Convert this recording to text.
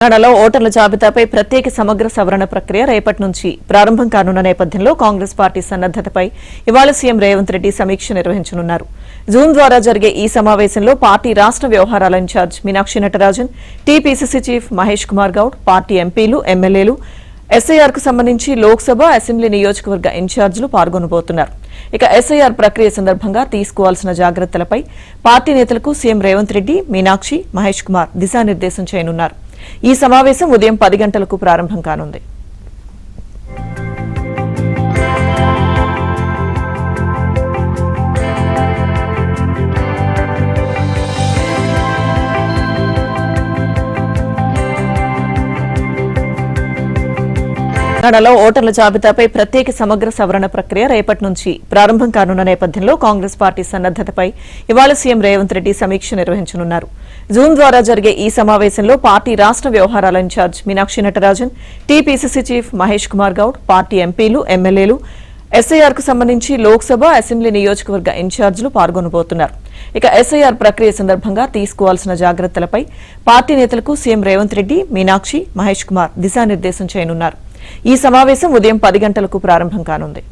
తెలంగాణలో ఓటర్ల జాబితాపై ప్రత్యేక సమగ్ర సవరణ ప్రక్రియ రేపటి నుంచి ప్రారంభం కానున్న నేపథ్యంలో కాంగ్రెస్ పార్టీ సన్నద్దతపై ఇవాళ సీఎం రేవంత్ రెడ్డి సమీక్ష నిర్వహించనున్నారు. జూమ్ ద్వారా జరిగే ఈ సమావేశంలో పార్టీ రాష్ట్ర వ్యవహారాల incharge Meenakshi Natarajan, TPCC chief Mahesh Kumar Goud, party ఎంపీలు, ఎమ్మెల్యేలు, ఎస్ఐఆర్ కు సంబంధించి లోక్సభ, అసెంబ్లీ నియోజకవర్గ ఇన్ఛార్జీలు పాల్గొనబోతున్నారు. ఇక ఎస్ఐఆర్ ప్రక్రియ సందర్భంగా తీసుకోవాల్సిన జాగ్రత్తలపై పార్టీ నేతలకు సీఎం రేవంత్ రెడ్డి, మీనాక్షి, మహేష్ కుమార్ దిశానిర్దేశం చేయనున్నారు. ఈ సమావేశం ఉదయం 10 గంటలకు ప్రారంభం కానుంది. తెలంగాణలో ఓటర్ల జాబితాపై ప్రత్యేక సమగ్ర సవరణ ప్రక్రియ రేపటి నుంచి ప్రారంభం కానున్న నేపథ్యంలో కాంగ్రెస్ పార్టీ సన్నద్దతపై ఇవాళ సీఎం రేవంత్ రెడ్డి సమీక్ష నిర్వహించనున్నారు. జూమ్ ద్వారా జరిగే ఈ సమావేశంలో పార్టీ రాష్ట్ర వ్యవహారాల incharge Meenakshi Natarajan, TPCC chief Mahesh Kumar Goud, party ఎంపీలు, ఎమ్మెల్యేలు, ఎస్ఐఆర్ కు సంబంధించి లోక్సభ, అసెంబ్లీ నియోజకవర్గ ఇన్ఛార్జీలు పాల్గొనబోతున్నారు. ఇక ఎస్ఐఆర్ ప్రక్రియ సందర్భంగా తీసుకోవాల్సిన జాగ్రత్తలపై పార్టీ నేతలకు సీఎం రేవంత్ రెడ్డి, మీనాక్షి, మహేష్ కుమార్ దిశానిర్దేశం చేయనున్నారు. ఈ సమావేశం ఉదయం 10 గంటలకు ప్రారంభం కానుంది.